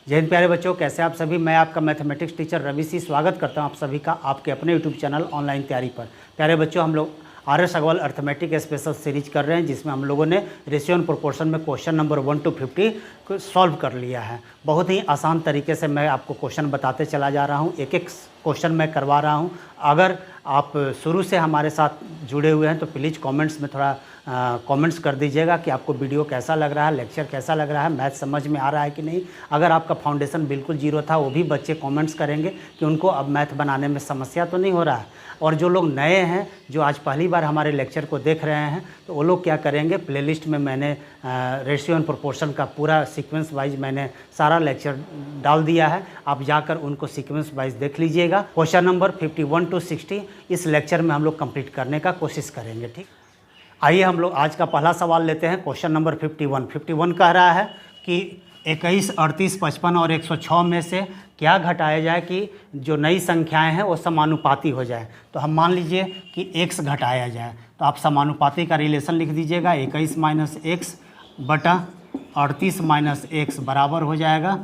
जय हिंद प्यारे बच्चों, कैसे आप सभी। मैं आपका मैथमेटिक्स टीचर रवि सी स्वागत करता हूं आप सभी का आपके अपने यूट्यूब चैनल ऑनलाइन तैयारी पर। प्यारे बच्चों, हम लोग R S. Agrawal arithmetic special series कर रहे हैं, जिसमें हम लोगों ने रेशियो एंड प्रोपोर्शन में क्वेश्चन नंबर 1 to 50 को सॉल्व कर लिया है। बहुत ही आसान तरीके से मैं आपको क्वेश्चन बताते चला जा रहा हूँ, एक एक क्वेश्चन मैं करवा रहा हूँ। अगर आप शुरू से हमारे साथ जुड़े हुए हैं तो प्लीज़ कमेंट्स में थोड़ा कमेंट्स कर दीजिएगा कि आपको वीडियो कैसा लग रहा है, लेक्चर कैसा लग रहा है, मैथ समझ में आ रहा है कि नहीं। अगर आपका फाउंडेशन बिल्कुल जीरो था, वो भी बच्चे कमेंट्स करेंगे कि उनको अब मैथ बनाने में समस्या तो नहीं हो रहा है। और जो लोग नए हैं, जो आज पहली बार हमारे लेक्चर को देख रहे हैं, तो वो लोग क्या करेंगे, प्लेलिस्ट में मैंने रेशियो एंड प्रोपोर्शन का पूरा सीक्वेंस वाइज मैंने सारा लेक्चर डाल दिया है। आप जाकर उनको सीक्वेंस वाइज देख लीजिएगा। क्वेश्चन नंबर 51 to 60 इस लेक्चर में हम लोग कंप्लीट करने का कोशिश करेंगे। ठीक, आइए हम लोग आज का पहला सवाल लेते हैं। क्वेश्चन नंबर 51 कह रहा है कि 21, 38, 55 और 106 में से क्या घटाया जाए कि जो नई संख्याएं हैं वो समानुपाती हो जाए। तो हम मान लीजिए कि x घटाया जाए, तो आप समानुपाती का रिलेशन लिख दीजिएगा। 21 माइनस एक्स बटा 38 माइनस एक्स बराबर हो जाएगा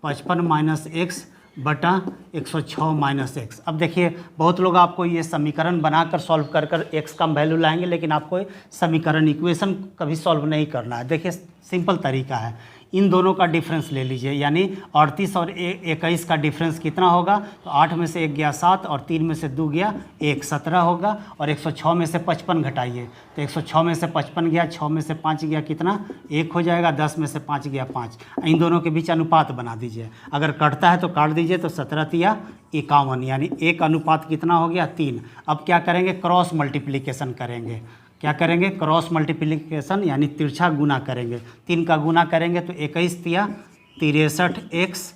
55 माइनस एक्स बटा 106 माइनस एक्स। अब देखिए, बहुत लोग आपको ये समीकरण बनाकर सॉल्व कर कर एक्स का वैल्यू लाएंगे, लेकिन आपको समीकरण इक्वेशन कभी सॉल्व नहीं करना है। देखिए, सिंपल तरीका है, इन दोनों का डिफरेंस ले लीजिए, यानी 38 और 21 का डिफरेंस कितना होगा। तो 8 में से 1 गया 7 और 3 में से 2 गया 1, 17 होगा। और 106 में से 55 घटाइए, तो 106 में से 55 गया, 6 में से 5 गया कितना, 1 हो जाएगा। 10 में से 5 गया 5। इन दोनों के बीच अनुपात बना दीजिए। अगर कटता है तो काट दीजिए, तो 17 तिया 51, यानी एक अनुपात कितना हो गया, 3। अब क्या करेंगे, क्रॉस मल्टीप्लिकेशन करेंगे। क्या करेंगे, क्रॉस मल्टीप्लिकेशन, यानी तिरछा गुना करेंगे। 3 का गुना करेंगे तो 21 तिया 63 एक्स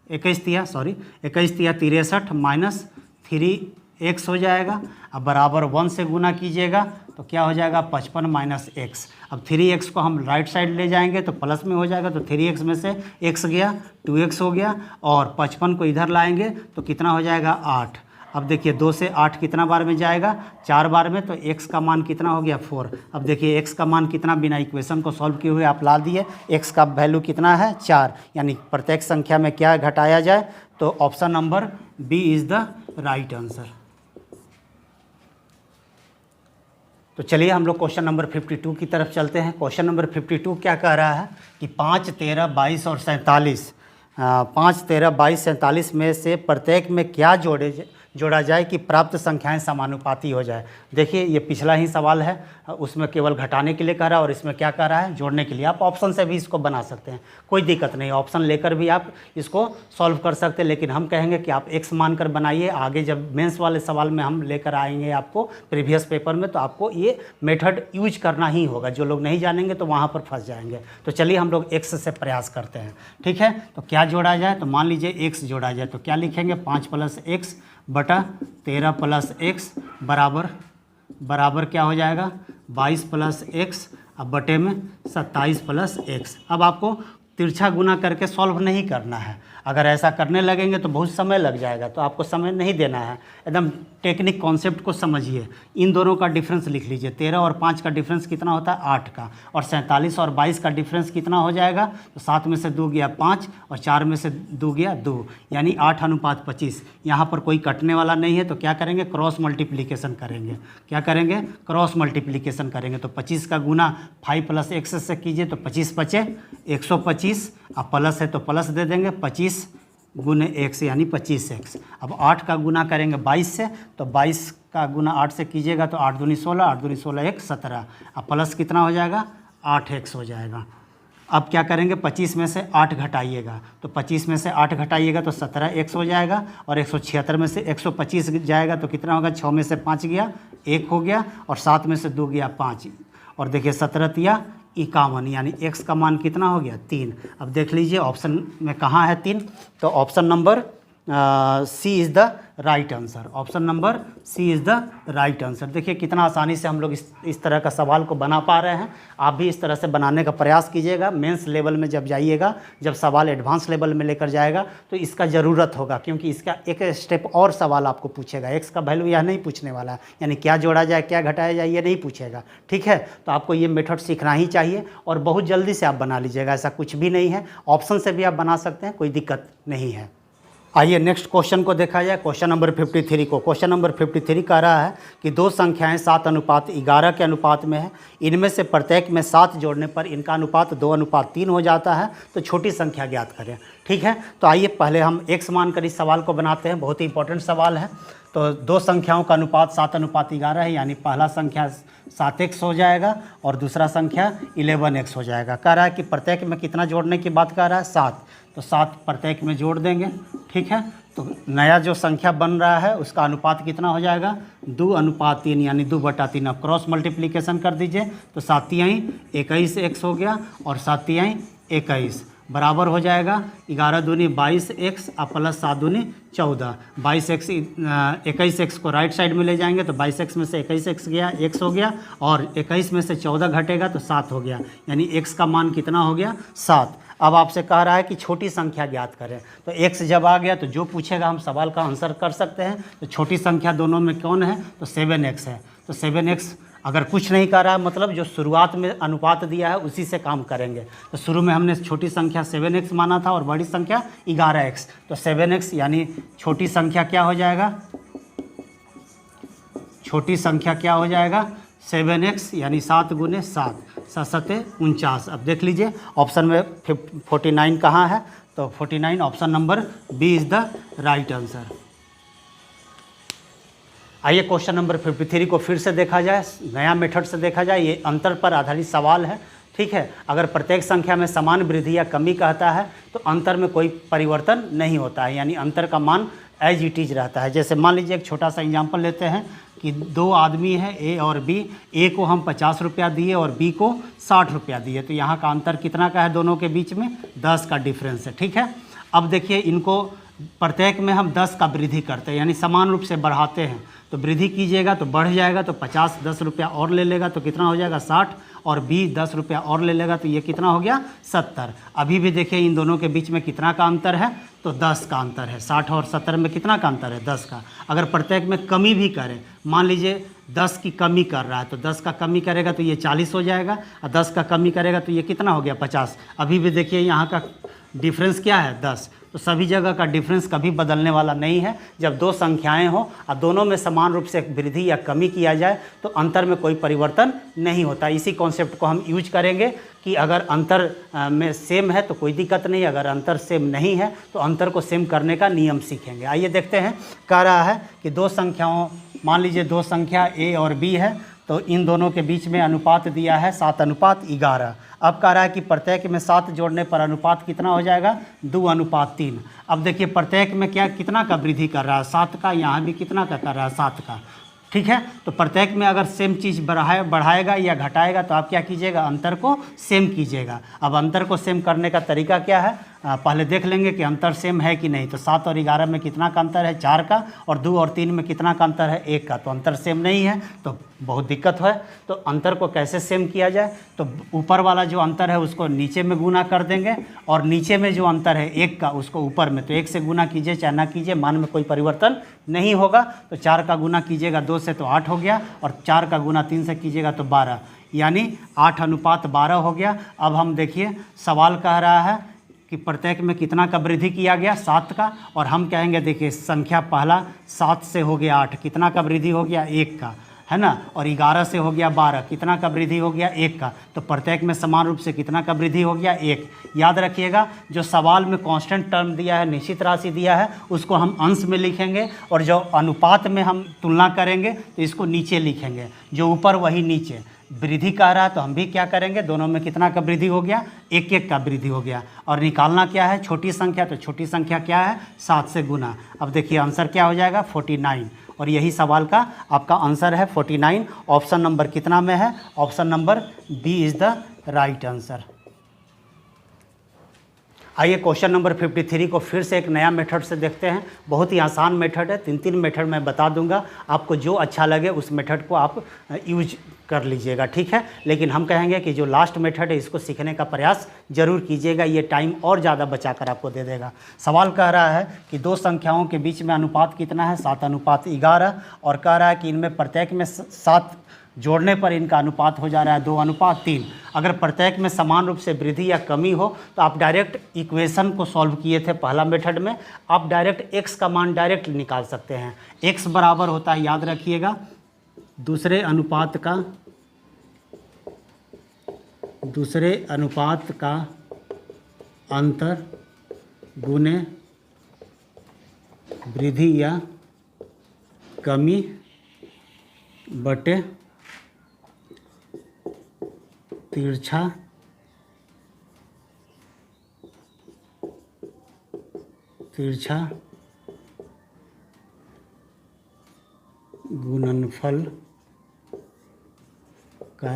21 तिया 63 माइनस 3x हो जाएगा। अब बराबर 1 से गुना कीजिएगा तो क्या हो जाएगा, 55 माइनस एक्स। अब 3x को हम राइट साइड ले जाएंगे तो प्लस में हो जाएगा, तो 3x में से x गया 2x हो गया। और 55 को इधर लाएंगे तो कितना हो जाएगा, 8। अब देखिए, 2 से 8 कितना बार में जाएगा, 4 बार में, तो x का मान कितना हो गया, 4। अब देखिए, x का मान कितना, बिना इक्वेशन को सॉल्व किए हुए आप ला दिए। x का वैल्यू कितना है, 4, यानी प्रत्येक संख्या में क्या घटाया जाए। तो option number B is the right answer. तो चलिए हम लोग क्वेश्चन नंबर 52 की तरफ चलते हैं। क्वेश्चन नंबर 52 क्या कह रहा है कि 5, 13, 22 और 47 5, 13, 22, 47 में से प्रत्येक में क्या जोड़ा जाए कि प्राप्त संख्याएं समानुपाती हो जाए। देखिए, ये पिछला ही सवाल है, उसमें केवल घटाने के लिए कह रहा है, और इसमें क्या कह रहा है, जोड़ने के लिए। आप ऑप्शन से भी इसको बना सकते हैं, कोई दिक्कत नहीं, ऑप्शन लेकर भी आप इसको सॉल्व कर सकते हैं। लेकिन हम कहेंगे कि आप x मानकर बनाइए। आगे जब मेंस वाले सवाल में हम लेकर आएंगे आपको प्रीवियस पेपर में, तो आपको ये मेथड यूज करना ही होगा। जो लोग नहीं जानेंगे तो वहाँ पर फंस जाएंगे। तो चलिए हम लोग x से प्रयास करते हैं। ठीक है, तो क्या जोड़ा जाए, तो मान लीजिए x जोड़ा जाए, तो क्या लिखेंगे, 5 प्लस एक्स बटा 13 प्लस एक्स बराबर क्या हो जाएगा, 22 प्लस एक्स, अब बटे में 27 प्लस एक्स। अब आपको तिरछा गुना करके सॉल्व नहीं करना है। अगर ऐसा करने लगेंगे तो बहुत समय लग जाएगा, तो आपको समय नहीं देना है। एकदम टेक्निक कॉन्सेप्ट को समझिए। इन दोनों का डिफरेंस लिख लीजिए। 13 और 5 का डिफरेंस कितना होता है, 8 का। और 47 और 22 का डिफरेंस कितना हो जाएगा, तो 7 में से 2 गया 5 और 4 में से 2 गया 2, यानी 8:25। यहाँ पर कोई कटने वाला नहीं है, तो क्या करेंगे, क्रॉस मल्टीप्लिकेशन करेंगे। क्या करेंगे, क्रॉस मल्टीप्लिकेशन करेंगे। तो 25 का गुना 5 प्लस एक्स से कीजिए, तो 25 बचे 125। अब प्लस है तो प्लस दे देंगे, 25 गुने x यानी 25x। अब 8 का गुना करेंगे 22 से, तो 22 का गुना 8 से कीजिएगा तो 8 दूनी 16, 8 दूनी 16 1 17। अब प्लस कितना हो जाएगा, 8x हो जाएगा। अब क्या करेंगे, 25 में से 8 घटाइएगा, तो 25 में से 8 घटाइएगा तो 17x हो जाएगा। और 176 में से 125 जाएगा तो कितना होगा, 6 में से 5 गया 1 हो गया, और 7 में से 2 गया 5। और देखिए 17 तिया 51, यानी x का मान कितना हो गया, 3। अब देख लीजिए ऑप्शन में कहाँ है 3, तो option number C is the right answer. Option number C is the right answer. देखिए कितना आसानी से हम लोग इस तरह का सवाल को बना पा रहे हैं। आप भी इस तरह से बनाने का प्रयास कीजिएगा। मेंस लेवल में जब जाइएगा, जब सवाल एडवांस लेवल में लेकर जाएगा तो इसका ज़रूरत होगा, क्योंकि इसका एक स्टेप और सवाल आपको पूछेगा। एक्स का वैल्यू यह नहीं पूछने वाला है, यानी क्या जोड़ा जाए क्या घटाया जाए ये नहीं पूछेगा। ठीक है, तो आपको ये मेथड सीखना ही चाहिए और बहुत जल्दी से आप बना लीजिएगा। ऐसा कुछ भी नहीं है, ऑप्शन से भी आप बना सकते हैं, कोई दिक्कत नहीं है। आइए नेक्स्ट क्वेश्चन को देखा जाए। क्वेश्चन नंबर 53 को। क्वेश्चन नंबर 53 कह रहा है कि दो संख्याएं 7:11 के अनुपात में है। इनमें से प्रत्येक में 7 जोड़ने पर इनका अनुपात 2:3 हो जाता है, तो छोटी संख्या ज्ञात करें। ठीक है, तो आइए पहले हम x मानकर इस सवाल को बनाते हैं। बहुत ही इंपॉर्टेंट सवाल है। तो दो संख्याओं का अनुपात 7:11 है, यानी पहला संख्या 7x हो जाएगा और दूसरा संख्या 11x हो जाएगा। कह रहा है कि प्रत्येक में कितना जोड़ने की बात कर रहा है, 7। तो 7 प्रत्येक में जोड़ देंगे। ठीक है, तो नया जो संख्या बन रहा है उसका अनुपात कितना हो जाएगा, 2:3, यानी 2/3। अब क्रॉस मल्टीप्लिकेशन कर दीजिए तो 7 तिहाई 21x हो गया और 7 तिहाई 21 बराबर हो जाएगा 11 दूनी 22x और प्लस 7 दूनी 14। 22x 21x को राइट साइड में ले जाएंगे तो 22x में से 21x गया, x हो गया, और 21 में से 14 घटेगा तो 7 हो गया, यानी x का मान कितना हो गया, 7। अब आपसे कह रहा है कि छोटी संख्या ज्ञात करें। तो x जब आ गया तो जो पूछेगा हम सवाल का आंसर कर सकते हैं। तो छोटी संख्या दोनों में कौन है, तो 7x है। तो 7x अगर कुछ नहीं कर रहा है, मतलब जो शुरुआत में अनुपात दिया है उसी से काम करेंगे। तो शुरू में हमने छोटी संख्या 7x माना था और बड़ी संख्या 11x। तो 7x यानी छोटी संख्या क्या हो जाएगा, छोटी संख्या क्या हो जाएगा, 7x यानी 7 गुने 7, 7 49। अब देख लीजिए ऑप्शन में 49 कहाँ है, तो 49 option number B is the right answer. आइए क्वेश्चन नंबर 53 को फिर से देखा जाए, नया मेथड से देखा जाए। ये अंतर पर आधारित सवाल है। ठीक है, अगर प्रत्येक संख्या में समान वृद्धि या कमी कहता है तो अंतर में कोई परिवर्तन नहीं होता है, यानी अंतर का मान एज इट इज रहता है। जैसे मान लीजिए एक छोटा सा एग्जांपल लेते हैं कि दो आदमी है ए और बी। ए को हम 50 रुपया दिए और बी को 60 रुपया दिए, तो यहाँ का अंतर कितना का है, दोनों के बीच में 10 का डिफरेंस है। ठीक है, अब देखिए इनको प्रत्येक में हम 10 का वृद्धि करते हैं, यानी समान रूप से बढ़ाते हैं। तो वृद्धि कीजिएगा तो बढ़ जाएगा, तो 50 10 रुपया और ले लेगा तो कितना हो जाएगा, 60, और बी 10 रुपया और ले लेगा तो ये कितना हो गया, 70। अभी भी देखिए इन दोनों के बीच में कितना का अंतर है, तो 10 का अंतर है। 60 और 70 में कितना का अंतर है, 10 का। अगर प्रत्येक में कमी भी करें, मान लीजिए 10 की कमी कर रहा है तो 10 का कमी करेगा तो ये 40 हो जाएगा, और 10 का कमी करेगा तो ये कितना हो गया, 50। अभी भी देखिए यहाँ का डिफरेंस क्या है, 10। तो सभी जगह का डिफरेंस कभी बदलने वाला नहीं है। जब दो संख्याएं हो और दोनों में समान रूप से वृद्धि या कमी किया जाए तो अंतर में कोई परिवर्तन नहीं होता। इसी कॉन्सेप्ट को हम यूज करेंगे कि अगर अंतर में सेम है तो कोई दिक्कत नहीं, अगर अंतर सेम नहीं है तो अंतर को सेम करने का नियम सीखेंगे। आइए देखते हैं, कह रहा है कि दो संख्याओं, मान लीजिए दो संख्या ए और बी है, तो इन दोनों के बीच में अनुपात दिया है 7:11। अब कह रहा है कि प्रत्येक में 7 जोड़ने पर अनुपात कितना हो जाएगा, 2:3। अब देखिए प्रत्येक में क्या कितना का वृद्धि कर रहा है, 7 का, यहाँ भी कितना का कर रहा है, 7 का। ठीक है, तो प्रत्येक में अगर सेम चीज़ बढ़ाएगा या घटाएगा तो आप क्या कीजिएगा, अंतर को सेम कीजिएगा। अब अंतर को सेम करने का तरीका क्या है, पहले देख लेंगे कि अंतर सेम है कि नहीं। तो 7 और 11 में कितना का अंतर है, 4 का, और 2 और 3 में कितना का अंतर है, 1 का। तो अंतर सेम नहीं है तो बहुत दिक्कत है। तो अंतर को कैसे सेम किया जाए, तो ऊपर वाला जो अंतर है उसको नीचे में गुना कर देंगे, और नीचे में जो अंतर है 1 का उसको ऊपर में, तो 1 से गुना कीजिए चाहे ना कीजिए, मान में कोई परिवर्तन नहीं होगा। तो 4 का गुना कीजिएगा 2 से तो 8 हो गया, और 4 का गुना 3 से कीजिएगा तो 12, यानी 8:12 हो गया। अब हम देखिए सवाल कह रहा है कि प्रत्येक में कितना का वृद्धि किया गया, 7 का, और हम कहेंगे देखिए संख्या पहला 7 से हो गया 8, कितना का वृद्धि हो गया, 1 का, है ना, और 11 से हो गया 12, कितना का वृद्धि हो गया, 1 का। तो प्रत्येक में समान रूप से कितना का वृद्धि हो गया, 1। याद रखिएगा जो सवाल में कांस्टेंट टर्म दिया है, निश्चित राशि दिया है, उसको हम अंश में लिखेंगे, और जो अनुपात में हम तुलना करेंगे तो इसको नीचे लिखेंगे, जो ऊपर वही नीचे। वृद्धि कह रहा है तो हम भी क्या करेंगे, दोनों में कितना का वृद्धि हो गया, 1 का वृद्धि हो गया। और निकालना क्या है, छोटी संख्या, तो छोटी संख्या क्या है, 7 से गुना। अब देखिए आंसर क्या हो जाएगा, 49, और यही सवाल का आपका आंसर है 49। ऑप्शन नंबर कितना में है, option number B is the right answer. आइए क्वेश्चन नंबर 53 को फिर से एक नया मेथड से देखते हैं। बहुत ही आसान मेथड है, 3 मेथड मैं बता दूंगा, आपको जो अच्छा लगे उस मेथड को आप यूज कर लीजिएगा, ठीक है। लेकिन हम कहेंगे कि जो लास्ट मेथड है इसको सीखने का प्रयास जरूर कीजिएगा, ये टाइम और ज़्यादा बचाकर आपको दे देगा। सवाल कह रहा है कि दो संख्याओं के बीच में अनुपात कितना है, 7:11, और कह रहा है कि इनमें प्रत्येक में 7 जोड़ने पर इनका अनुपात हो जा रहा है 2:3। अगर प्रत्येक में समान रूप से वृद्धि या कमी हो तो आप डायरेक्ट इक्वेशन को सॉल्व किए थे पहला मेथड में, आप डायरेक्ट x का मान डायरेक्ट निकाल सकते हैं। x बराबर होता है, याद रखिएगा, दूसरे अनुपात का अंतर गुने वृद्धि या कमी बटे तिरछा गुणनफल का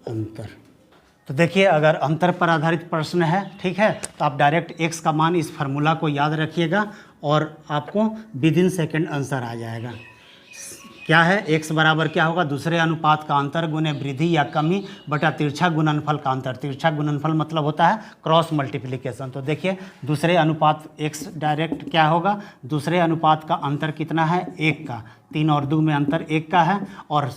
अंतर। तो देखिए, अगर अंतर पर आधारित प्रश्न है, ठीक है, तो आप डायरेक्ट x का मान, इस फार्मूला को याद रखिएगा और आपको विदिन सेकंड आंसर आ जाएगा। क्या है, x बराबर क्या होगा, दूसरे अनुपात का अंतर गुने वृद्धि या कमी बटा तिरछा गुणनफल का अंतर। तिरछा गुणनफल मतलब होता है क्रॉस मल्टीप्लिकेशन। तो देखिए, दूसरे अनुपात x डायरेक्ट क्या होगा, दूसरे अनुपात का अंतर कितना है, 1 का, 3 और 2 में अंतर 1 का है, और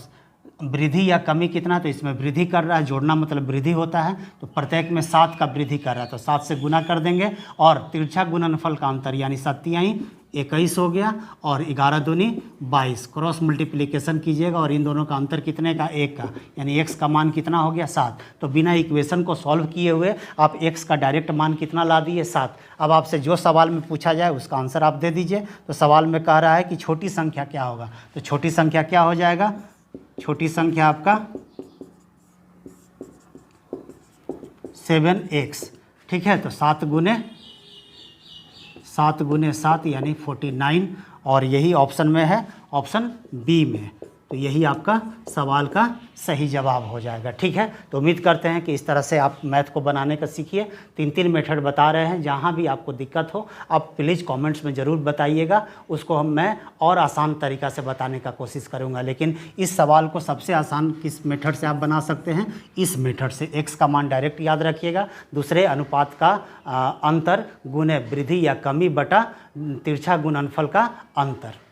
वृद्धि या कमी कितना, तो इसमें वृद्धि कर रहा है, जोड़ना मतलब वृद्धि होता है, तो प्रत्येक में 7 का वृद्धि कर रहा है, तो 7 से गुना कर देंगे, और तिरछा गुणनफल का अंतर यानी 7 21 हो गया, और 11 दूनी 22, क्रॉस मल्टीप्लिकेशन कीजिएगा और इन दोनों का अंतर कितने का, 1 का, यानी x का मान कितना हो गया, 7। तो बिना इक्वेशन को सॉल्व किए हुए आप x का डायरेक्ट मान कितना ला दिए, 7। अब आपसे जो सवाल में पूछा जाए उसका आंसर आप दे दीजिए। तो सवाल में कह रहा है कि छोटी संख्या क्या होगा, तो छोटी संख्या क्या हो जाएगा, छोटी संख्या आपका 7x, ठीक है। तो 7 गुने 7 यानी 49, और यही ऑप्शन में है, ऑप्शन बी में। तो यही आपका सवाल का सही जवाब हो जाएगा, ठीक है। तो उम्मीद करते हैं कि इस तरह से आप मैथ को बनाने का सीखिए। 3 मेथड बता रहे हैं, जहां भी आपको दिक्कत हो आप प्लीज़ कमेंट्स में ज़रूर बताइएगा, उसको मैं और आसान तरीक़ा से बताने का कोशिश करूंगा। लेकिन इस सवाल को सबसे आसान किस मेथड से आप बना सकते हैं, इस मेथड से। x का मान डायरेक्ट याद रखिएगा, दूसरे अनुपात का अंतर गुने वृद्धि या कमी बटा तिरछा गुणनफल का अंतर।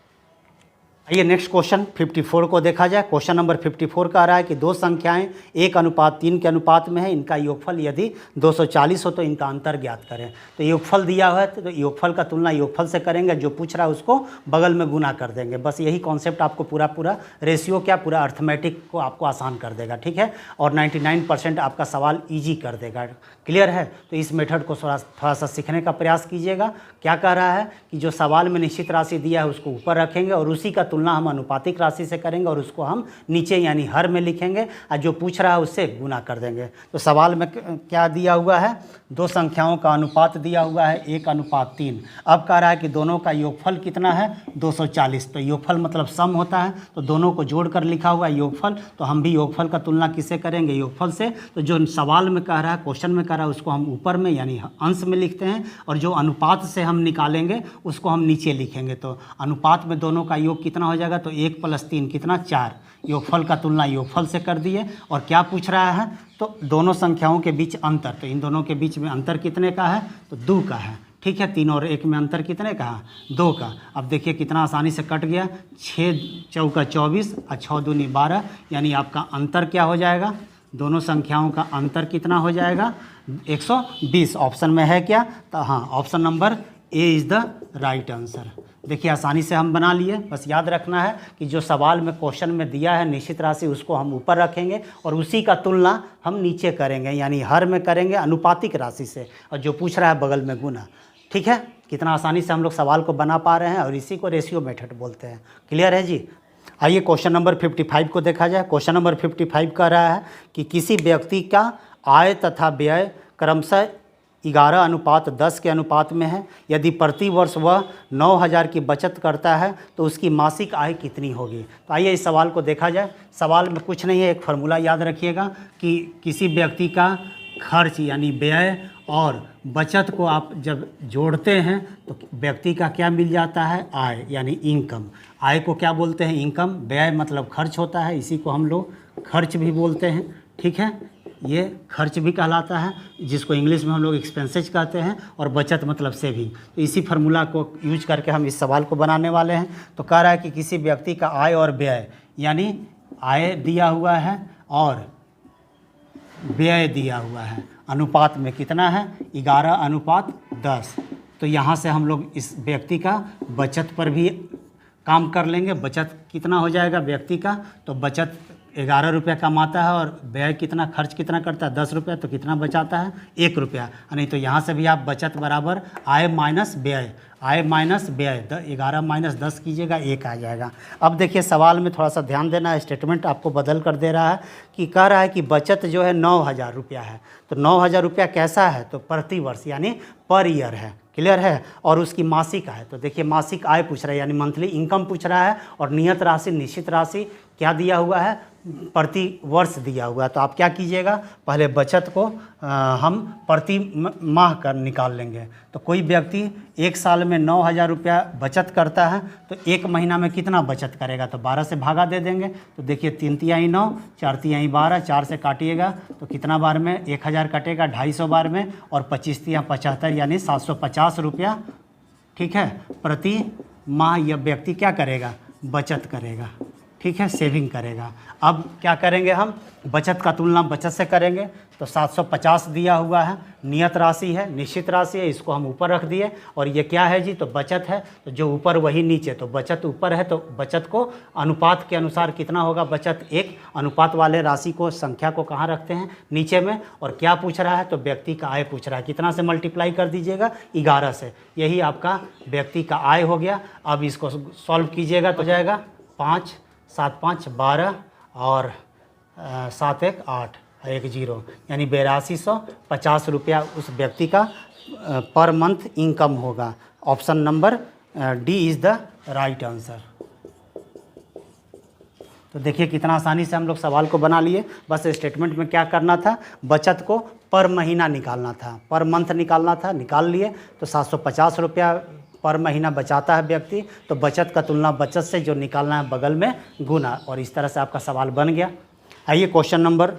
आइए नेक्स्ट क्वेश्चन 54 को देखा जाए। क्वेश्चन नंबर 54 कह रहा है कि दो संख्याएं 1:3 के अनुपात में है, इनका योगफल यदि 240 हो तो इनका अंतर ज्ञात करें। तो योगफल दिया हुआ है, तो योगफल का तुलना योगफल से करेंगे, जो पूछ रहा है उसको बगल में गुना कर देंगे। बस यही कॉन्सेप्ट आपको पूरा रेशियो क्या, पूरा अर्थमेटिक को आपको आसान कर देगा, ठीक है, और 99% आपका सवाल ईजी कर देगा। क्लियर है। तो इस मेथड को थोड़ा सा सीखने का प्रयास कीजिएगा। क्या कह रहा है कि जो सवाल में निश्चित राशि दिया है उसको ऊपर रखेंगे और उसी का तुलना हम अनुपातिक राशि से करेंगे और उसको हम नीचे यानी हर में लिखेंगे और जो पूछ रहा है उससे गुना कर देंगे। तो सवाल में क्या दिया हुआ है, दो संख्याओं का अनुपात दिया हुआ है 1:3। अब कह रहा है कि दोनों का योगफल कितना है 240। तो योगफल मतलब सम होता है, तो दोनों को जोड़कर लिखा हुआ है योगफल। तो हम भी योगफल का तुलना किससे करेंगे, योगफल से। तो जो सवाल में कह रहा है, क्वेश्चन में कह रहा है, उसको हम ऊपर में यानी अंश में लिखते हैं और जो अनुपात से हम निकालेंगे उसको हम नीचे लिखेंगे। तो अनुपात में दोनों का योग कितना हो जाएगा, तो 1 + 3 कितना 4। योगफल का तुलना योगफल से कर दिए। और क्या पूछ रहा है, तो दोनों संख्याओं के बीच अंतर। तो इन दोनों के बीच में अंतर कितने का है, तो 2 का है, ठीक है। 3 और 1 में अंतर कितने का है, 2 का। अब देखिए कितना आसानी से कट गया, 6 चौका 24 और 6 दूनी 12, यानी आपका अंतर क्या हो जाएगा, दोनों संख्याओं का अंतर कितना हो जाएगा 120। ऑप्शन में है क्या, तो हाँ, option number A is the right answer. देखिए आसानी से हम बना लिए। बस याद रखना है कि जो सवाल में क्वेश्चन में दिया है निश्चित राशि, उसको हम ऊपर रखेंगे और उसी का तुलना हम नीचे करेंगे यानी हर में करेंगे अनुपातिक राशि से, और जो पूछ रहा है बगल में गुना। ठीक है, कितना आसानी से हम लोग सवाल को बना पा रहे हैं और इसी को रेशियो मेथड बोलते हैं। क्लियर है जी। आइए क्वेश्चन नंबर 55 को देखा जाए। क्वेश्चन नंबर 55 कह रहा है कि किसी व्यक्ति का आय तथा व्यय क्रमशः 11:10 के अनुपात में है। यदि प्रति वर्ष वह 9,000 की बचत करता है तो उसकी मासिक आय कितनी होगी। तो आइए इस सवाल को देखा जाए। सवाल में कुछ नहीं है, एक फार्मूला याद रखिएगा कि किसी व्यक्ति का खर्च यानी व्यय और बचत को आप जब जोड़ते हैं तो व्यक्ति का क्या मिल जाता है, आय यानी इनकम। आय को क्या बोलते हैं, इनकम। व्यय मतलब खर्च होता है, इसी को हम लोग खर्च भी बोलते हैं, ठीक है। ये खर्च भी कहलाता है, जिसको इंग्लिश में हम लोग एक्सपेंसेज कहते हैं, और बचत मतलब सेविंग। तो इसी फार्मूला को यूज करके हम इस सवाल को बनाने वाले हैं। तो कह रहा है कि किसी व्यक्ति का आय और व्यय, यानी आय दिया हुआ है और व्यय दिया हुआ है, अनुपात में कितना है, 11:10। तो यहाँ से हम लोग इस व्यक्ति का बचत पर भी काम कर लेंगे। बचत कितना हो जाएगा व्यक्ति का, तो बचत 11 रुपया कमाता है और व्यय कितना, खर्च कितना करता है, 10 रुपया, तो कितना बचाता है, 1 रुपया। नहीं तो यहाँ से भी आप बचत बराबर आय माइनस व्यय, आय माइनस व्यय, 11 माइनस 10 कीजिएगा, 1 आ जाएगा। अब देखिए सवाल में थोड़ा सा ध्यान देना है, स्टेटमेंट आपको बदल कर दे रहा है कि कह रहा है कि बचत जो है 9,000 रुपया है। तो 9,000 रुपया कैसा है, तो प्रति वर्ष यानी पर ईयर है, क्लियर है। और उसकी मासिक आय, तो देखिए मासिक आय पूछ रहा है यानी मंथली इनकम पूछ रहा है, और नियत राशि, निश्चित राशि क्या दिया हुआ है, प्रति वर्ष दिया हुआ है। तो आप क्या कीजिएगा, पहले बचत को हम प्रति माह कर निकाल लेंगे। तो कोई व्यक्ति 1 साल में 9,000 रुपया बचत करता है, तो 1 महीना में कितना बचत करेगा, तो 12 से भागा दे देंगे। तो देखिए 3 तिहाई 9, 4 तिहाई 12, 4 से काटिएगा तो कितना बार में 1,000 कटेगा, 250 बार में, और 25 तिहाई 75 यानी 750 रुपया, ठीक है, प्रति माह यह व्यक्ति क्या करेगा, बचत करेगा, ठीक है, सेविंग करेगा। अब क्या करेंगे हम, बचत का तुलना बचत से करेंगे। तो 750 दिया हुआ है, नियत राशि है, निश्चित राशि है, इसको हम ऊपर रख दिए। और ये क्या है जी, तो बचत है, तो जो ऊपर वही नीचे, तो बचत ऊपर है, तो बचत को अनुपात के अनुसार कितना होगा, बचत 1। अनुपात वाले राशि को, संख्या को कहाँ रखते हैं, नीचे में। और क्या पूछ रहा है, तो व्यक्ति का आय पूछ रहा है, कितना से मल्टीप्लाई कर दीजिएगा, 11 से। यही आपका व्यक्ति का आय हो गया। अब इसको सॉल्व कीजिएगा तो जाएगा 5, 7 5 12 और 7 1 8 1 0, यानी 8250 रुपया उस व्यक्ति का पर मंथ इनकम होगा। Option number D is the right answer. तो देखिए कितना आसानी से हम लोग सवाल को बना लिए। बस स्टेटमेंट में क्या करना था, बचत को पर महीना निकालना था, पर मंथ निकालना था, निकाल लिए। तो 750 रुपया पर महीना बचाता है व्यक्ति, तो बचत का तुलना बचत से जो निकालना है बगल में गुना, और इस तरह से आपका सवाल बन गया। आइए क्वेश्चन नंबर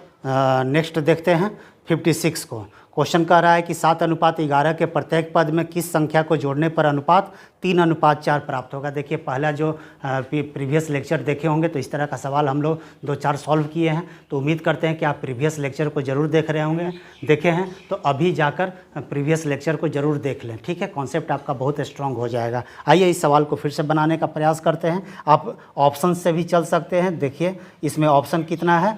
नेक्स्ट देखते हैं 56 को। क्वेश्चन कह रहा है कि 7:11 के प्रत्येक पद में किस संख्या को जोड़ने पर अनुपात 3:4 प्राप्त होगा। देखिए पहला जो प्रीवियस लेक्चर देखे होंगे तो इस तरह का सवाल हम लोग 2-4 सॉल्व किए हैं। तो उम्मीद करते हैं कि आप प्रीवियस लेक्चर को ज़रूर देख रहे होंगे, देखे हैं तो अभी जाकर प्रीवियस लेक्चर को ज़रूर देख लें, ठीक है। कॉन्सेप्ट आपका बहुत स्ट्रांग हो जाएगा। आइए इस सवाल को फिर से बनाने का प्रयास करते हैं। आप ऑप्शन से भी चल सकते हैं। देखिए इसमें ऑप्शन कितना है,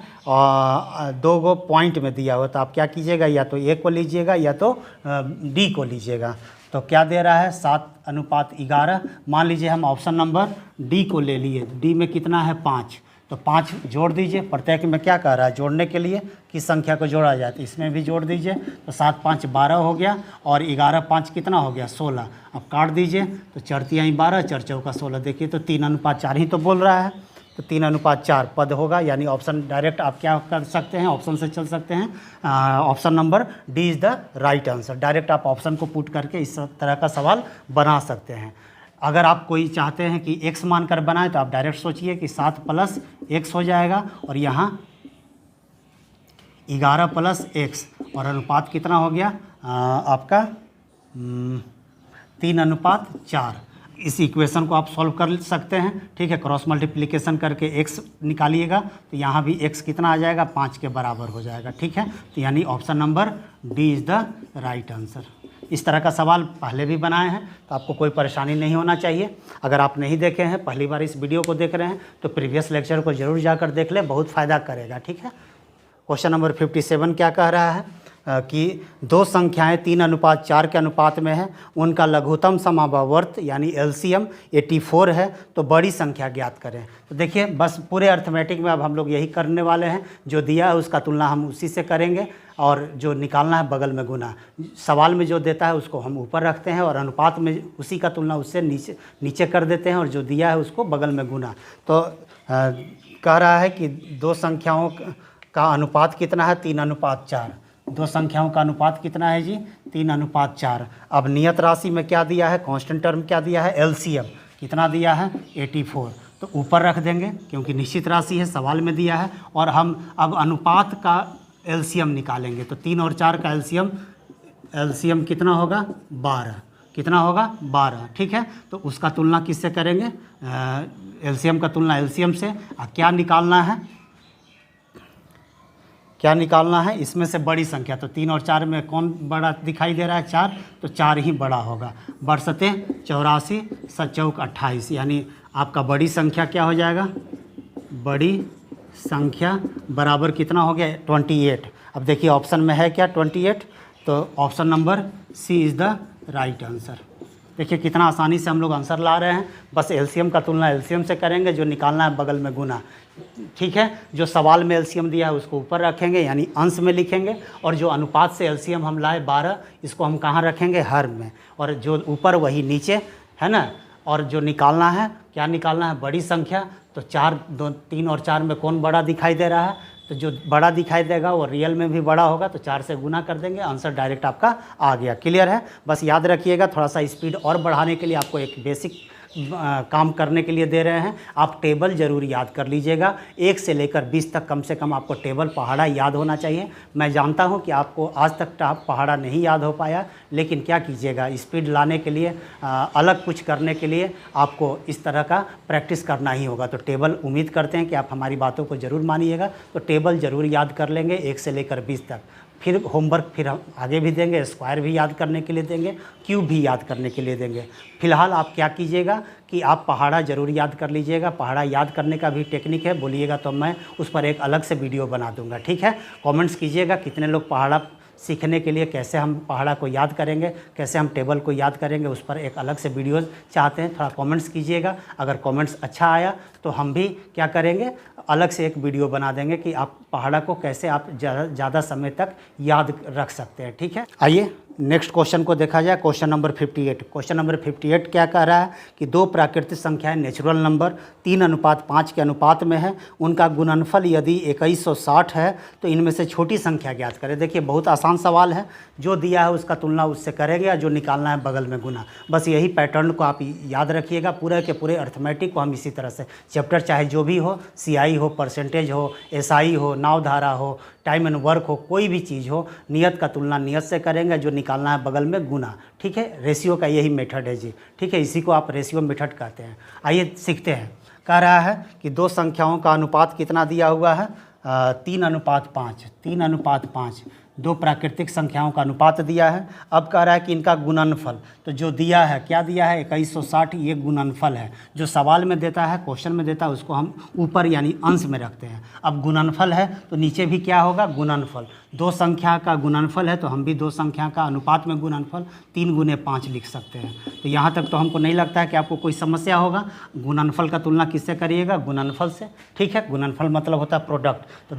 2 गो पॉइंट में दिया हुआ, तो आप क्या कीजिएगा, या तो ए को लीजिएगा या तो डी को लीजिएगा। तो क्या दे रहा है 7:11। मान लीजिए हम ऑप्शन नंबर डी को ले लिए। डी में कितना है 5, तो 5 जोड़ दीजिए। प्रत्येक में क्या कह रहा है, जोड़ने के लिए किस संख्या को जोड़ा जाए, तो इसमें भी जोड़ दीजिए। तो 7 5 12 हो गया, और 11 5 कितना हो गया 16। अब काट दीजिए, तो 4 तिहाई 12, 4 चौका 16। देखिए तो 3:4 ही तो बोल रहा है, तो 3:4 पद होगा। यानी ऑप्शन डायरेक्ट आप क्या कर सकते हैं, ऑप्शन से चल सकते हैं। Option number D is the right answer. Direct आप ऑप्शन को पुट करके इस तरह का सवाल बना सकते हैं। अगर आप कोई चाहते हैं कि x मानकर बनाएं तो आप डायरेक्ट सोचिए कि 7 + x हो जाएगा, और यहाँ 11 + x, और अनुपात कितना हो गया आपका 3:4। इस इक्वेशन को आप सॉल्व कर सकते हैं, ठीक है। क्रॉस मल्टीप्लिकेशन करके x निकालिएगा, तो यहाँ भी x कितना आ जाएगा, 5 के बराबर हो जाएगा, ठीक है। तो यानी option number D is the right answer. इस तरह का सवाल पहले भी बनाए हैं, तो आपको कोई परेशानी नहीं होना चाहिए। अगर आप नहीं देखे हैं, पहली बार इस वीडियो को देख रहे हैं, तो प्रीवियस लेक्चर को ज़रूर जाकर देख लें, बहुत फ़ायदा करेगा, ठीक है। क्वेश्चन नंबर 57 क्या कह रहा है कि 2 संख्याएं 3:4 के अनुपात में है, उनका लघुत्तम समावर्त यानी LCM 84 है, तो बड़ी संख्या ज्ञात करें। तो देखिए बस पूरे अर्थमेटिक में अब हम लोग यही करने वाले हैं, जो दिया है उसका तुलना हम उसी से करेंगे, और जो निकालना है बगल में गुना। सवाल में जो देता है उसको हम ऊपर रखते हैं, और अनुपात में उसी का तुलना उससे नीचे कर देते हैं, और जो दिया है उसको बगल में गुना। तो कह रहा है कि 2 संख्याओं का अनुपात कितना है, 3:4। दो संख्याओं का अनुपात कितना है जी? 3:4। अब नियत राशि में क्या दिया है, कांस्टेंट टर्म क्या दिया है, एलसीएम कितना दिया है, 84। तो ऊपर रख देंगे क्योंकि निश्चित राशि है, सवाल में दिया है। और हम अब अनुपात का एलसीएम निकालेंगे। तो 3 और 4 का एलसीएम कितना होगा, 12। कितना होगा, 12। ठीक है, तो उसका तुलना किससे करेंगे, एलसीएम का तुलना एलसीएम से। क्या निकालना है, क्या निकालना है, इसमें से बड़ी संख्या। तो 3 और 4 में कौन बड़ा दिखाई दे रहा है, 4। तो 4 ही बड़ा होगा। बरसते 84 7 28, यानी आपका बड़ी संख्या क्या हो जाएगा, बड़ी संख्या बराबर कितना हो गया, 28। अब देखिए ऑप्शन में है क्या, 28। तो option number C is the right answer. देखिए कितना आसानी से हम लोग आंसर ला रहे हैं। बस एलसीएम का तुलना एलसीएम से करेंगे, जो निकालना है बगल में गुना। ठीक है, जो सवाल में एलसीएम दिया है उसको ऊपर रखेंगे यानी अंश में लिखेंगे, और जो अनुपात से एलसीएम हम लाए 12, इसको हम कहाँ रखेंगे, हर में, और जो ऊपर वही नीचे, है ना। और जो निकालना है, क्या निकालना है, बड़ी संख्या। तो 3 और 4 में कौन बड़ा दिखाई दे रहा है, तो जो बड़ा दिखाई देगा वो रियल में भी बड़ा होगा। तो 4 से गुना कर देंगे, आंसर डायरेक्ट आपका आ गया। क्लियर है, बस याद रखिएगा। थोड़ा सा स्पीड और बढ़ाने के लिए आपको एक बेसिक काम करने के लिए दे रहे हैं। आप टेबल ज़रूर याद कर लीजिएगा। 1 से लेकर 20 तक कम से कम आपको टेबल पहाड़ा याद होना चाहिए। मैं जानता हूं कि आपको आज तक पहाड़ा नहीं याद हो पाया, लेकिन क्या कीजिएगा, स्पीड लाने के लिए, अलग कुछ करने के लिए आपको इस तरह का प्रैक्टिस करना ही होगा। तो टेबल उम्मीद करते हैं कि आप हमारी बातों को ज़रूर मानिएगा। तो टेबल ज़रूर याद कर लेंगे 1 से लेकर 20 तक। फिर होमवर्क फिर हम आगे भी देंगे, स्क्वायर भी याद करने के लिए देंगे, क्यूब भी याद करने के लिए देंगे। फिलहाल आप क्या कीजिएगा कि आप पहाड़ा ज़रूर याद कर लीजिएगा। पहाड़ा याद करने का भी टेक्निक है, बोलिएगा तो मैं उस पर एक अलग से वीडियो बना दूंगा। ठीक है, कमेंट्स कीजिएगा कितने लोग पहाड़ा सीखने के लिए, कैसे हम पहाड़ा को याद करेंगे, कैसे हम टेबल को याद करेंगे, उस पर एक अलग से वीडियो चाहते हैं। थोड़ा कमेंट्स कीजिएगा। अगर कमेंट्स अच्छा आया तो हम भी क्या करेंगे, अलग से एक वीडियो बना देंगे कि आप पहाड़ा को कैसे आप ज़्यादा समय तक याद रख सकते हैं। ठीक है, आइए नेक्स्ट क्वेश्चन को देखा जाए। Question number 58। क्वेश्चन नंबर 58 क्या कह रहा है कि दो प्राकृतिक संख्याएं नेचुरल नंबर 3:5 के अनुपात में है, उनका गुणनफल यदि 2160 है तो इनमें से छोटी संख्या ज्ञात करें। देखिए बहुत आसान सवाल है, जो दिया है उसका तुलना उससे करेंगे, या जो निकालना है बगल में गुना। बस यही पैटर्न को आप याद रखिएगा। पूरे के पूरे अर्थमेटिक को हम इसी तरह से, चैप्टर चाहे जो भी हो, CI हो, परसेंटेज हो, SI हो, नाव धारा हो, टाइम एंड वर्क हो, कोई भी चीज़ हो, नियत का तुलना नियत से करेंगे, जो निकालना है बगल में गुना। ठीक है, रेशियो का यही मेथड है जी। ठीक है, इसी को आप रेशियो मेथड कहते हैं। आइए सीखते हैं। कह रहा है कि दो संख्याओं का अनुपात कितना दिया हुआ है, 3:5। 3:5 दो प्राकृतिक संख्याओं का अनुपात दिया है। अब कह रहा है कि इनका गुणनफल, तो जो दिया है, क्या दिया है, 2160, ये गुणनफल है। जो सवाल में देता है, क्वेश्चन में देता है, उसको हम ऊपर यानी अंश में रखते हैं। अब गुणनफल है तो नीचे भी क्या होगा, गुणनफल। दो संख्या का गुणनफल है तो हम भी दो संख्या का अनुपात में गुणनफल 3×5 लिख सकते हैं। तो यहाँ तक तो हमको नहीं लगता है कि आपको कोई समस्या होगा। गुणनफल का तुलना किससे करिएगा, गुणनफल से। ठीक है, गुणनफल मतलब होता है प्रोडक्ट। तो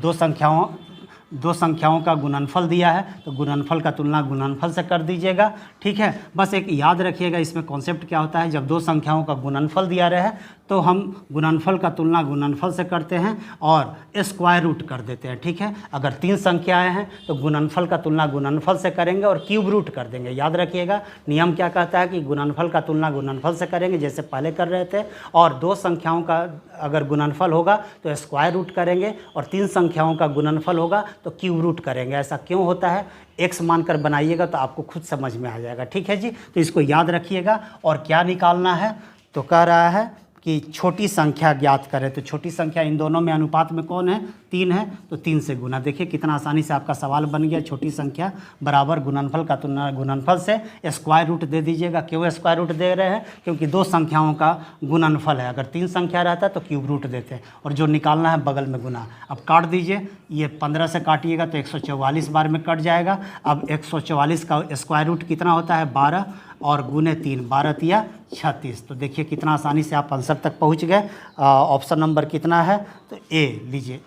दो संख्याओं का गुणनफल दिया है तो गुणनफल का तुलना गुणनफल से कर दीजिएगा। ठीक है, बस एक याद रखिएगा इसमें कॉन्सेप्ट क्या होता है। जब दो संख्याओं का गुणनफल दिया रहे तो हम गुणनफल का तुलना गुणनफल से करते हैं और स्क्वायर रूट कर देते हैं। ठीक है, अगर 3 संख्याएं हैं तो गुणनफल का तुलना गुणनफल से करेंगे और क्यूब रूट कर देंगे। याद रखिएगा नियम क्या कहता है कि गुणनफल का तुलना गुणनफल से करेंगे, जैसे पहले कर रहे थे। और दो संख्याओं का अगर गुणनफल होगा तो स्क्वायर रूट करेंगे, और 3 संख्याओं का गुणनफल होगा तो क्यूब रूट करेंगे। ऐसा क्यों होता है, x मानकर बनाइएगा तो आपको खुद समझ में आ जाएगा। ठीक है जी, तो इसको याद रखिएगा। और क्या निकालना है, तो कह रहा है कि छोटी संख्या ज्ञात करें। तो छोटी संख्या इन दोनों में अनुपात में कौन है, 3 है, तो 3 से गुना। देखिए कितना आसानी से आपका सवाल बन गया। छोटी संख्या बराबर गुणनफल का तुलना गुणनफल से, स्क्वायर रूट दे दीजिएगा। क्यों स्क्वायर रूट दे रहे हैं, क्योंकि दो संख्याओं का गुणनफल है। अगर 3 संख्या रहता तो क्यूब रूट देते हैं, और जो निकालना है बगल में गुना। अब काट दीजिए, ये 15 से काटिएगा तो 144 बार में कट जाएगा। अब 144 का स्क्वायर रूट कितना होता है, 12, और गुने 3, 12×3 36। तो देखिए कितना आसानी से आप आंसर तक पहुंच गए। ऑप्शन नंबर कितना है, तो ए लीजिए,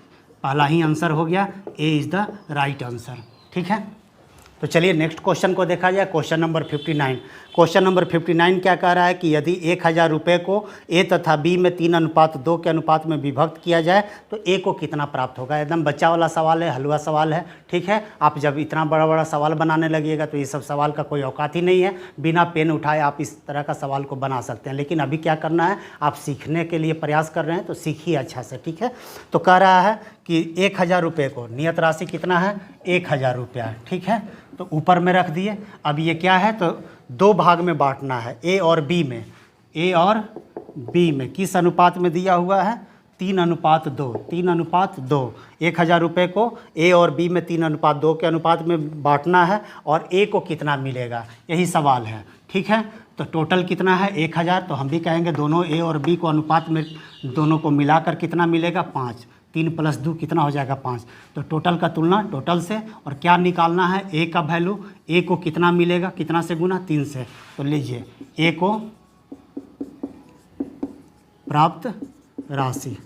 पहला ही आंसर हो गया। A is the right answer. ठीक है, तो चलिए नेक्स्ट क्वेश्चन को देखा जाए। Question number 59। क्वेश्चन नंबर 59 क्या कह रहा है कि यदि 1000 रुपये को ए तथा बी में 3:2 के अनुपात में विभक्त किया जाए तो ए को कितना प्राप्त होगा। एकदम बच्चा वाला सवाल है, हलवा सवाल है। ठीक है। आप जब इतना बड़ा बड़ा सवाल बनाने लगिएगा तो ये सब सवाल का कोई औकात ही नहीं है, बिना पेन उठाए आप इस तरह का सवाल को बना सकते हैं। लेकिन अभी क्या करना है, आप सीखने के लिए प्रयास कर रहे हैं तो सीखिए अच्छा से, ठीक है। तो कह रहा है कि 1000 रुपये को, नियत राशि कितना है 1000 रुपया, ठीक है। तो ऊपर में रख दिए। अब ये क्या है तो 2 भाग में बांटना है, ए और बी में। ए और बी में किस अनुपात में दिया हुआ है, 3:2, 3:2। 1000 रुपये को ए और बी में 3:2 के अनुपात में बांटना है और ए को कितना मिलेगा, यही सवाल है, ठीक है। तो टोटल कितना है 1000, तो हम भी कहेंगे दोनों ए और बी को अनुपात में दोनों को मिलाकर कितना मिलेगा 5। 3 + 2 कितना हो जाएगा 5। तो टोटल का तुलना टोटल से, और क्या निकालना है ए का वैल्यू, ए को कितना मिलेगा, कितना से गुना 3 से। तो लीजिए ए को प्राप्त राशि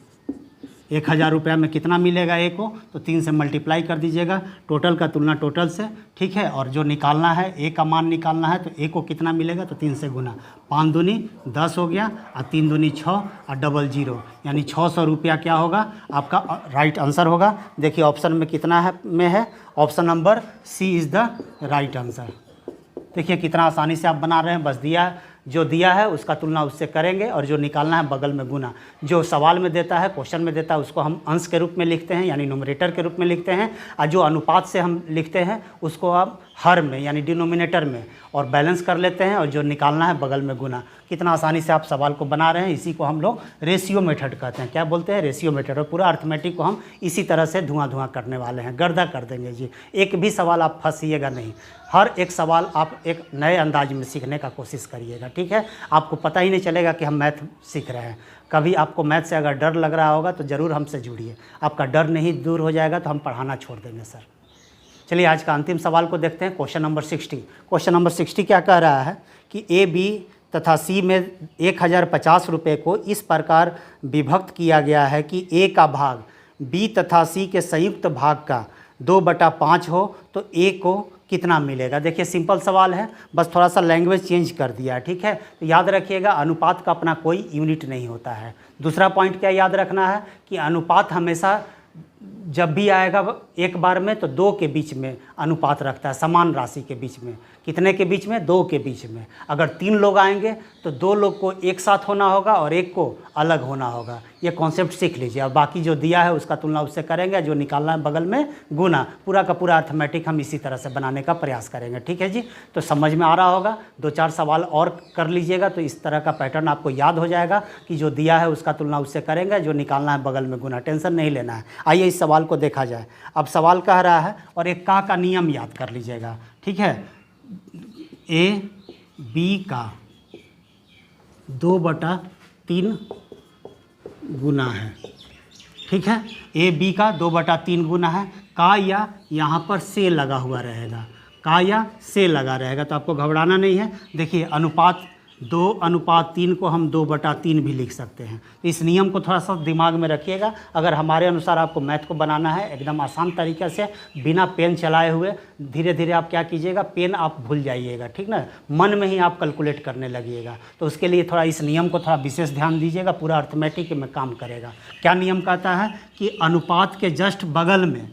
1000 रुपया में कितना मिलेगा ए को, तो 3 से मल्टीप्लाई कर दीजिएगा, टोटल का तुलना टोटल से, ठीक है। और जो निकालना है ए का मान निकालना है तो ए को कितना मिलेगा, तो 3 से गुना, 5 दूनी 10 हो गया और 3 दूनी 6 और डबल 0, यानी 600 रुपया क्या होगा आपका राइट आंसर होगा। देखिए ऑप्शन में कितना है option number C is the right answer. देखिए कितना आसानी से आप बना रहे हैं, बस जो दिया है उसका तुलना उससे करेंगे और जो निकालना है बगल में गुना। जो सवाल में देता है, क्वेश्चन में देता है, उसको हम अंश के रूप में लिखते हैं यानी न्यूमरेटर के रूप में लिखते हैं, और जो अनुपात से हम लिखते हैं उसको आप हर में यानी डिनोमिनेटर में और बैलेंस कर लेते हैं, और जो निकालना है बगल में गुना। कितना आसानी से आप सवाल को बना रहे हैं, इसी को हम लोग रेशियो मेथड कहते हैं। क्या बोलते हैं, रेशियो मेथड। और पूरा अर्थमेटिक को हम इसी तरह से धुआं करने वाले हैं, गर्दा कर देंगे जी। एक भी सवाल आप फंसिएगा नहीं, हर एक सवाल आप एक नए अंदाज में सीखने का कोशिश करिएगा, ठीक है। आपको पता ही नहीं चलेगा कि हम मैथ सीख रहे हैं। कभी आपको मैथ से अगर डर लग रहा होगा तो ज़रूर हमसे जुड़िए, आपका डर नहीं दूर हो जाएगा तो हम पढ़ाना छोड़ देंगे सर। चलिए आज का अंतिम सवाल को देखते हैं, क्वेश्चन नंबर 60। क्वेश्चन नंबर 60 क्या कह रहा है कि ए, बी तथा सी में 1050 रुपये को इस प्रकार विभक्त किया गया है कि ए का भाग बी तथा सी के संयुक्त भाग का 2/5 हो तो ए को कितना मिलेगा। देखिए सिंपल सवाल है, बस थोड़ा सा लैंग्वेज चेंज कर दिया है, ठीक है। तो याद रखिएगा अनुपात का अपना कोई यूनिट नहीं होता है। दूसरा पॉइंट क्या याद रखना है कि अनुपात हमेशा जब भी आएगा एक बार में तो 2 के बीच में अनुपात रखता है, समान राशि के बीच में। कितने के बीच में, 2 के बीच में। अगर 3 लोग आएंगे तो 2 लोग को एक साथ होना होगा और एक को अलग होना होगा। ये कॉन्सेप्ट सीख लीजिए। और बाकी जो दिया है उसका तुलना उससे करेंगे, जो निकालना है बगल में गुना। पूरा का पूरा अर्थमेटिक हम इसी तरह से बनाने का प्रयास करेंगे, ठीक है जी। तो समझ में आ रहा होगा, 2-4 सवाल और कर लीजिएगा तो इस तरह का पैटर्न आपको याद हो जाएगा कि जो दिया है उसका तुलना उससे करेंगे, जो निकालना है बगल में गुना। टेंशन नहीं लेना है। आइए इस सवाल को देखा जाए। अब सवाल कह रहा है, और एक का नियम याद कर लीजिएगा, ठीक है। ए बी का 2/3 गुना है, ठीक है। ए बी का 2/3 गुना है। का या यहाँ पर से लगा हुआ रहेगा, का या से लगा रहेगा, तो आपको घबराना नहीं है। देखिए अनुपात 2:3 को हम 2/3 भी लिख सकते हैं। तो इस नियम को थोड़ा सा दिमाग में रखिएगा। अगर हमारे अनुसार आपको मैथ को बनाना है एकदम आसान तरीके से, बिना पेन चलाए हुए, धीरे धीरे आप क्या कीजिएगा, पेन आप भूल जाइएगा, ठीक ना। मन में ही आप कैलकुलेट करने लगिएगा। तो उसके लिए थोड़ा इस नियम को थोड़ा विशेष ध्यान दीजिएगा, पूरा अर्थमेटिक में काम करेगा। क्या नियम कहता है कि अनुपात के जस्ट बगल में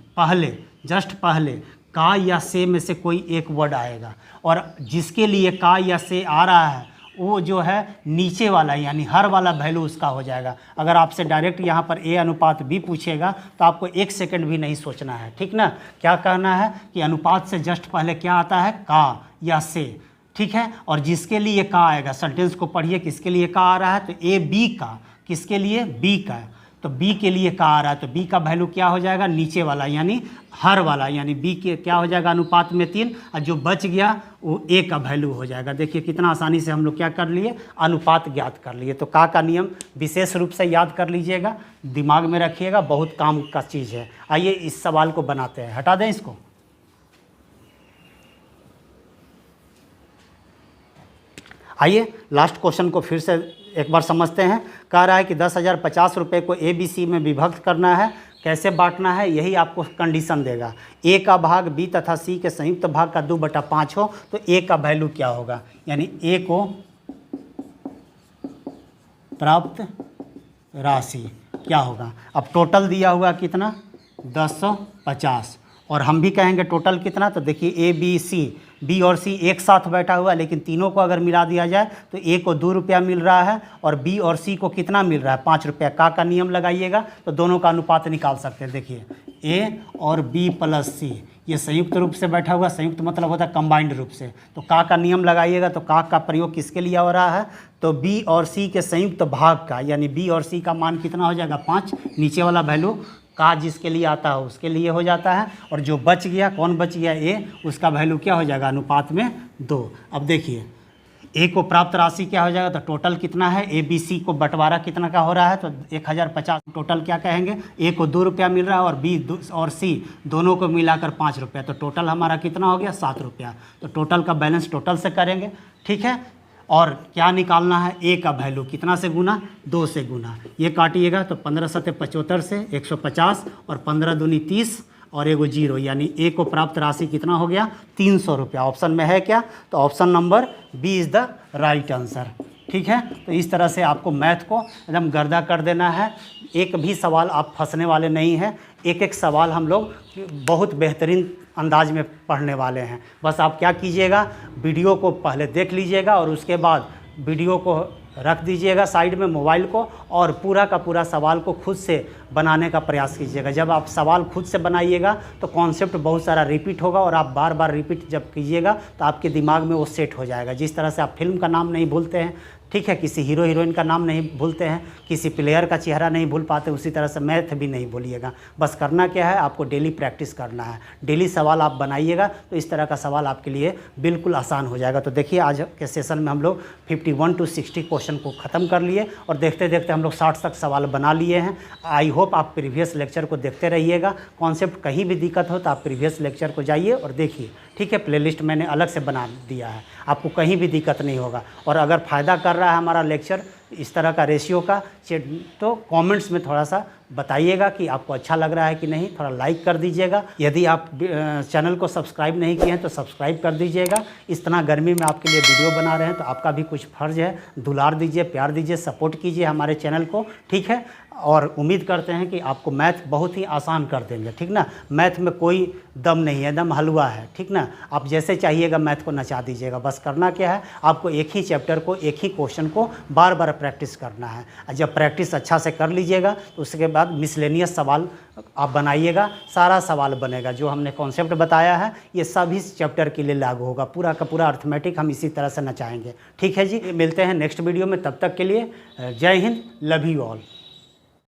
जस्ट पहले का या से में से कोई एक वर्ड आएगा, और जिसके लिए का या से आ रहा है वो जो है नीचे वाला यानी हर वाला वैल्यू उसका हो जाएगा। अगर आपसे डायरेक्ट यहाँ पर ए अनुपात बी पूछेगा तो आपको 1 सेकंड भी नहीं सोचना है, ठीक ना। क्या कहना है कि अनुपात से जस्ट पहले क्या आता है, का या से, ठीक है। और जिसके लिए का आएगा, सेंटेंस को पढ़िए, किसके लिए का आ रहा है, तो ए बी का, किसके लिए, बी का। तो बी के लिए का आ रहा है तो बी का वैल्यू क्या हो जाएगा, नीचे वाला यानी हर वाला, यानी बी के क्या हो जाएगा अनुपात में 3, और जो बच गया वो ए का वैल्यू हो जाएगा। देखिए कितना आसानी से हम लोग क्या कर लिए, अनुपात ज्ञात कर लिए। तो का नियम विशेष रूप से याद कर लीजिएगा, दिमाग में रखिएगा, बहुत काम का चीज़ है। आइए इस सवाल को बनाते हैं, हटा दें इसको। आइए लास्ट क्वेश्चन को फिर से एक बार समझते हैं। कह रहा है कि 10,050 रुपये को ए बी सी में विभक्त करना है, कैसे बांटना है, यही आपको कंडीशन देगा। ए का भाग बी तथा सी के संयुक्त भाग का 2/5 हो तो ए का वैल्यू क्या होगा, यानी ए को प्राप्त राशि क्या होगा। अब टोटल दिया हुआ कितना, 1050, और हम भी कहेंगे टोटल कितना, तो देखिए ए बी सी, बी और सी एक साथ बैठा हुआ है, लेकिन तीनों को अगर मिला दिया जाए तो ए को 2 रुपया मिल रहा है और बी और सी को कितना मिल रहा है, 5 रुपया। का नियम लगाइएगा तो दोनों का अनुपात निकाल सकते हैं। देखिए ए और बी प्लस सी, ये संयुक्त रूप से बैठा हुआ, संयुक्त मतलब होता है कंबाइंड रूप से, तो का नियम लगाइएगा। तो का प्रयोग किसके लिए हो रहा है, तो बी और सी के संयुक्त भाग का, यानी बी और सी का मान कितना हो जाएगा 5, नीचे वाला वैल्यू का जिसके लिए आता है उसके लिए हो जाता है, और जो बच गया, कौन बच गया ए, उसका वैल्यू क्या हो जाएगा अनुपात में 2। अब देखिए ए को प्राप्त राशि क्या हो जाएगा, तो टोटल कितना है, ए बी सी को बंटवारा कितना का हो रहा है, तो 1050। टोटल क्या कहेंगे, ए को 2 रुपया मिल रहा है और बी और सी दोनों को मिलाकर 5 रुपया, तो टोटल हमारा कितना हो गया 7 रुपया। तो टोटल का बैलेंस टोटल से करेंगे, ठीक है। और क्या निकालना है, ए का वैल्यू कितना से गुना, 2 से गुना। ये काटिएगा तो 15 सत्ते 75 से 150 और 15 दूनी 30 और एगो 0, यानी ए को प्राप्त राशि कितना हो गया 300 रुपया। ऑप्शन में है क्या, तो option number B is the right answer, ठीक है। तो इस तरह से आपको मैथ को एकदम गर्दा कर देना है, एक भी सवाल आप फंसने वाले नहीं हैं। एक एक सवाल हम लोग बहुत बेहतरीन अंदाज में पढ़ने वाले हैं। बस आप क्या कीजिएगा, वीडियो को पहले देख लीजिएगा और उसके बाद वीडियो को रख दीजिएगा साइड में मोबाइल को, और पूरा का पूरा सवाल को खुद से बनाने का प्रयास कीजिएगा। जब आप सवाल खुद से बनाइएगा तो कॉन्सेप्ट बहुत सारा रिपीट होगा, और आप बार बार रिपीट जब कीजिएगा तो आपके दिमाग में वो सेट हो जाएगा। जिस तरह से आप फिल्म का नाम नहीं भूलते हैं, ठीक है, किसी हीरो हीरोइन का नाम नहीं भूलते हैं, किसी प्लेयर का चेहरा नहीं भूल पाते, उसी तरह से मैथ भी नहीं भूलिएगा। बस करना क्या है, आपको डेली प्रैक्टिस करना है, डेली सवाल आप बनाइएगा तो इस तरह का सवाल आपके लिए बिल्कुल आसान हो जाएगा। तो देखिए आज के सेशन में हम लोग 51 to 60 क्वेश्चन को ख़त्म कर लिए, और देखते देखते हम लोग 60 तक सवाल बना लिए हैं। आई होप आप प्रीवियस लेक्चर को देखते रहिएगा। कॉन्सेप्ट कहीं भी दिक्कत हो तो आप प्रीवियस लेक्चर को जाइए और देखिए, ठीक है। प्लेलिस्ट मैंने अलग से बना दिया है, आपको कहीं भी दिक्कत नहीं होगा। और अगर फ़ायदा कर रहा है हमारा लेक्चर इस तरह का रेशियो का, तो कमेंट्स में थोड़ा सा बताइएगा कि आपको अच्छा लग रहा है कि नहीं, थोड़ा लाइक कर दीजिएगा। यदि आप चैनल को सब्सक्राइब नहीं किए हैं तो सब्सक्राइब कर दीजिएगा। इतना गर्मी में आपके लिए वीडियो बना रहे हैं तो आपका भी कुछ फ़र्ज़ है, दुलार दीजिए, प्यार दीजिए, सपोर्ट कीजिए हमारे चैनल को, ठीक है। और उम्मीद करते हैं कि आपको मैथ बहुत ही आसान कर देंगे, ठीक ना। मैथ में कोई दम नहीं है, दम हलवा है, ठीक ना। आप जैसे चाहिएगा मैथ को नचा दीजिएगा। बस करना क्या है, आपको एक ही चैप्टर को, एक ही क्वेश्चन को बार बार प्रैक्टिस करना है। जब प्रैक्टिस अच्छा से कर लीजिएगा तो उसके बाद मिसलेनियस सवाल आप बनाइएगा, सारा सवाल बनेगा। जो हमने कॉन्सेप्ट बताया है ये सभी चैप्टर के लिए लागू होगा, पूरा का पूरा अर्थमेटिक हम इसी तरह से नचाएंगे, ठीक है जी। मिलते हैं नेक्स्ट वीडियो में, तब तक के लिए जय हिंद, लव यू ऑल।